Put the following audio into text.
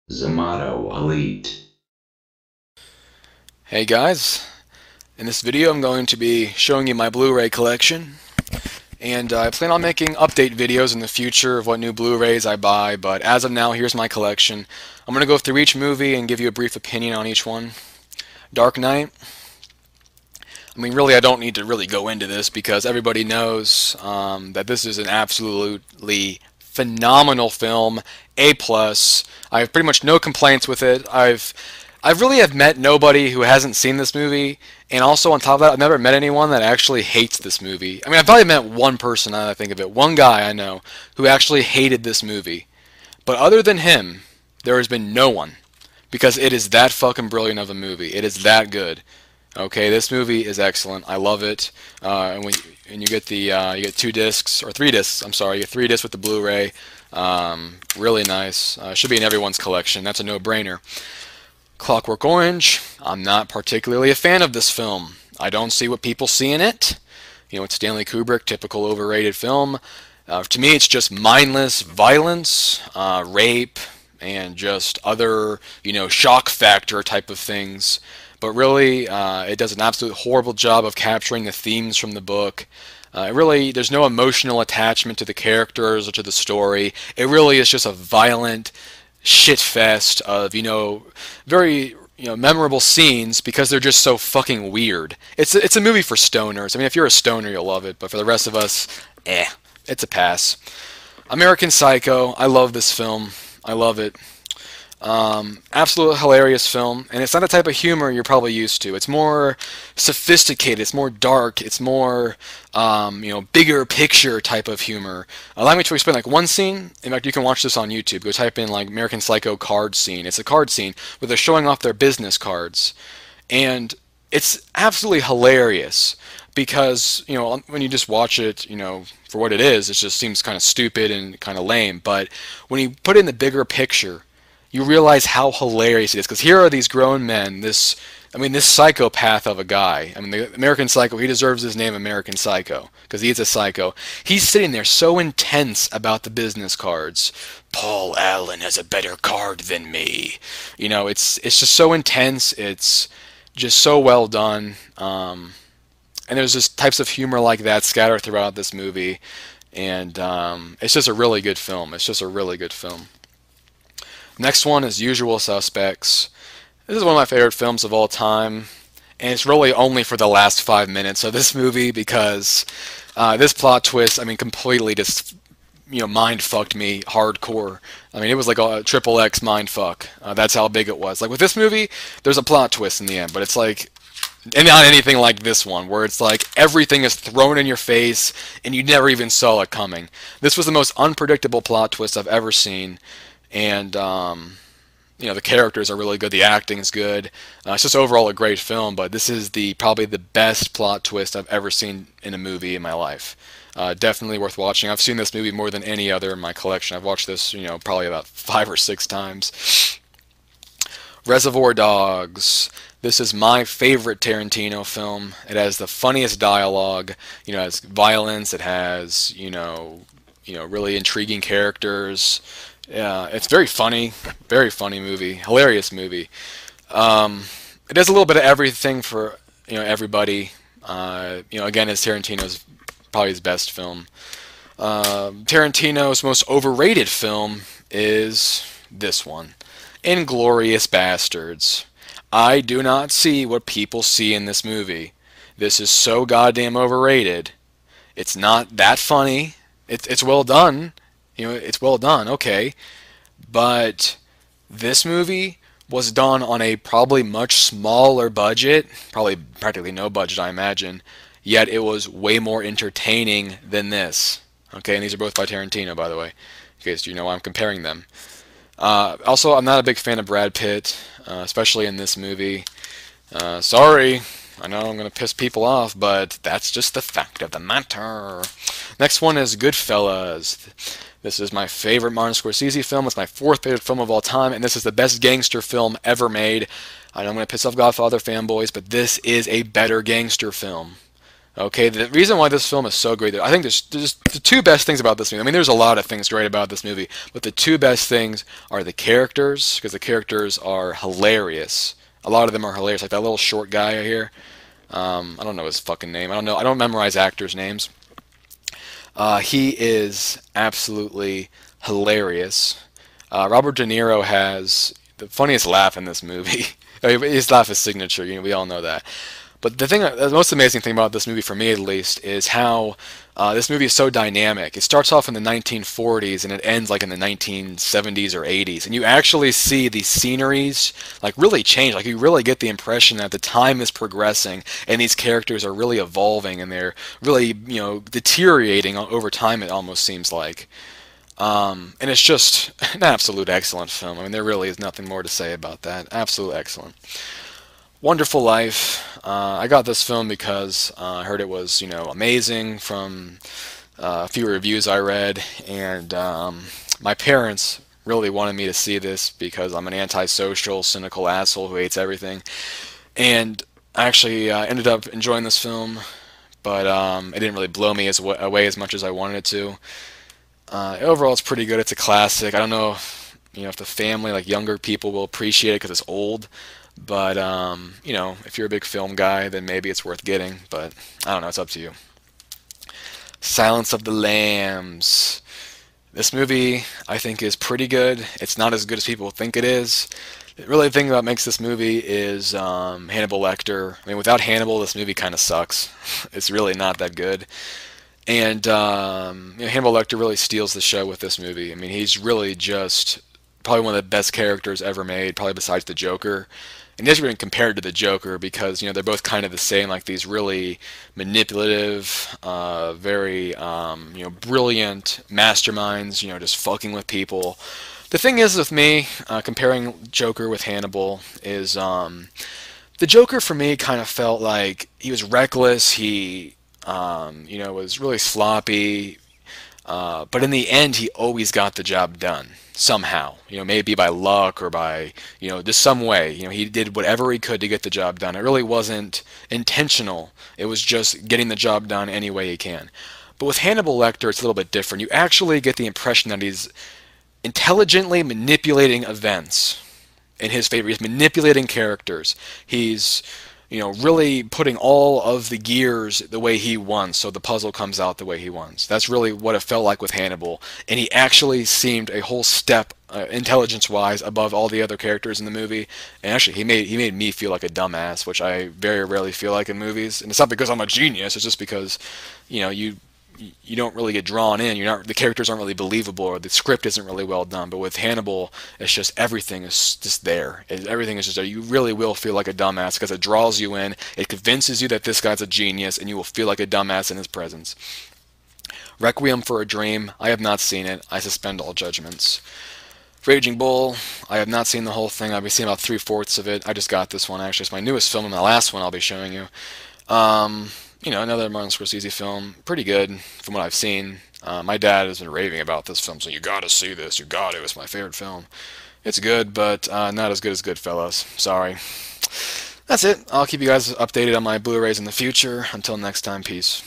Zamato Elite. Hey guys, in this video I'm going to be showing you my Blu-ray collection, and I plan on making update videos in the future of what new Blu-rays I buy, but as of now, here's my collection. I'm going to go through each movie and give you a brief opinion on each one. Dark Knight. I mean, really, I don't need to really go into this because everybody knows that this is an absolutely phenomenal film, A+. I have pretty much no complaints with it. I really have met nobody who hasn't seen this movie, and also on top of that, I've never met anyone that actually hates this movie. I mean, I've probably met one person, now that I think of it, one guy I know, who actually hated this movie. But other than him, there has been no one, because it is that fucking brilliant of a movie. It is that good. Okay, this movie is excellent. I love it. And you get you get 2 discs or 3 discs. I'm sorry, you get 3 discs with the Blu-ray. Really nice. Should be in everyone's collection. That's a no-brainer. Clockwork Orange. I'm not particularly a fan of this film. I don't see what people see in it. You know, it's Stanley Kubrick, typical overrated film. To me, it's just mindless violence, rape, and just other, shock factor type of things. But really, it does an absolute horrible job of capturing the themes from the book. There's no emotional attachment to the characters or to the story. It really is just a violent shit fest of, very, memorable scenes because they're just so fucking weird. It's a movie for stoners. I mean, if you're a stoner, you'll love it, but for the rest of us, it's a pass. American Psycho. I love this film. I love it. Absolute hilarious film, and it's not the type of humor you're probably used to. It's more sophisticated, it's more dark, it's more, bigger picture type of humor. Allow me to explain, like, one scene. In fact, you can watch this on YouTube. Go type in, like, American Psycho card scene. It's a card scene where they're showing off their business cards, and it's absolutely hilarious because, when you just watch it, for what it is, it just seems kind of stupid and kind of lame, but when you put it in the bigger picture, you realize how hilarious it is. Because here are these grown men, this psychopath of a guy. I mean, the American Psycho, he deserves his name American Psycho, because he is a psycho. He's sitting there so intense about the business cards. Paul Allen has a better card than me. It's just so intense. It's just so well done. And there's just types of humor like that scattered throughout this movie. And it's just a really good film. It's just a really good film. Next one is Usual Suspects. This is one of my favorite films of all time, and it's really only for the last 5 minutes of this movie because this plot twist, I mean, completely just, mind fucked me hardcore. I mean, it was like a triple X mind fuck. That's how big it was. Like with this movie, there's a plot twist in the end, but it's like, and not anything like this one, where it's like everything is thrown in your face and you never even saw it coming. This was the most unpredictable plot twist I've ever seen. And the characters are really good, the acting's good. It's just overall a great film, but this is probably the best plot twist I've ever seen in a movie in my life. Definitely worth watching. I've seen this movie more than any other in my collection. I've watched this, probably about 5 or 6 times. Reservoir Dogs. This is my favorite Tarantino film. It has the funniest dialogue. It has violence. It has, really intriguing characters. Yeah, it's very funny movie, hilarious movie. It does a little bit of everything for everybody. Again, it's Tarantino's probably his best film. Tarantino's most overrated film is this one, Inglourious Bastards. I do not see what people see in this movie. This is so goddamn overrated. It's not that funny. It's well done. It's well done, okay. But this movie was done on a probably much smaller budget, probably practically no budget, I imagine, yet it was way more entertaining than this. Okay, and these are both by Tarantino, by the way, in case you know why I'm comparing them. Also, I'm not a big fan of Brad Pitt, especially in this movie. Sorry, I know I'm going to piss people off, but that's just the fact of the matter. Next one is Goodfellas. This is my favorite Martin Scorsese film. It's my 4th favorite film of all time, and this is the best gangster film ever made. I know I'm going to piss off Godfather fanboys, but this is a better gangster film. Okay, the reason why this film is so great, I think there's the two best things about this movie. I mean, there's a lot of things great about this movie, but the two best things are the characters, because the characters are hilarious. A lot of them are hilarious, like that little short guy here. I don't know his fucking name. I don't know. I don't memorize actors' names. He is absolutely hilarious. Robert De Niro has the funniest laugh in this movie. His laugh is signature. You know, we all know that. But the most amazing thing about this movie, for me at least, is how this movie is so dynamic. It starts off in the 1940s and it ends like in the 1970s or 80s, and you actually see the sceneries like really change. Like you really get the impression that the time is progressing and these characters are really evolving and they're really, you know, deteriorating over time. It almost seems like. And it's just an absolute excellent film. I mean, there really is nothing more to say about that. Absolute excellent. Wonderful Life. I got this film because I heard it was, you know, amazing from a few reviews I read, and my parents really wanted me to see this because I'm an antisocial, cynical asshole who hates everything. And I actually ended up enjoying this film, but it didn't really blow me away as much as I wanted it to. Overall, it's pretty good. It's a classic. I don't know if, you know, if the family, like younger people, will appreciate it because it's old. But, you know, if you're a big film guy, then maybe it's worth getting. But, I don't know, it's up to you. Silence of the Lambs. This movie, I think, is pretty good. It's not as good as people think it is. Really, the thing that makes this movie is Hannibal Lecter. I mean, without Hannibal, this movie kind of sucks. It's really not that good. And you know, Hannibal Lecter really steals the show with this movie. I mean, he's really just probably one of the best characters ever made, probably besides the Joker. And he hasn't been compared to the Joker because, you know, they're both kind of the same, like these really manipulative, very, you know, brilliant masterminds, you know, just fucking with people. The thing is with me, comparing Joker with Hannibal, is the Joker for me kind of felt like he was reckless, he, you know, was really sloppy, but in the end he always got the job done. Somehow, you know, maybe by luck or by, you know, just some way, you know, he did whatever he could to get the job done. It really wasn't intentional. It was just getting the job done any way he can. But with Hannibal Lecter, it's a little bit different. You actually get the impression that he's intelligently manipulating events in his favor. He's manipulating characters. He's, you know, really putting all of the gears the way he wants, so the puzzle comes out the way he wants. That's really what it felt like with Hannibal, and he actually seemed a whole step, intelligence-wise, above all the other characters in the movie. And actually, he made me feel like a dumbass, which I very rarely feel like in movies. And it's not because I'm a genius; it's just because, you know, you don't really get drawn in. The characters aren't really believable, or the script isn't really well done. But with Hannibal, it's just everything is just there. Everything is just there. You really will feel like a dumbass because it draws you in. It convinces you that this guy's a genius, and you will feel like a dumbass in his presence. Requiem for a Dream. I have not seen it. I suspend all judgments. Raging Bull. I have not seen the whole thing. I've seen about 3/4 of it. I just got this one actually. It's my newest film and the last one I'll be showing you. You know, another Martin Scorsese film, pretty good from what I've seen. My dad has been raving about this film, so you gotta see this, you gotta, it's my favorite film. It's good, but not as good as Goodfellas, sorry. That's it, I'll keep you guys updated on my Blu-rays in the future. Until next time, peace.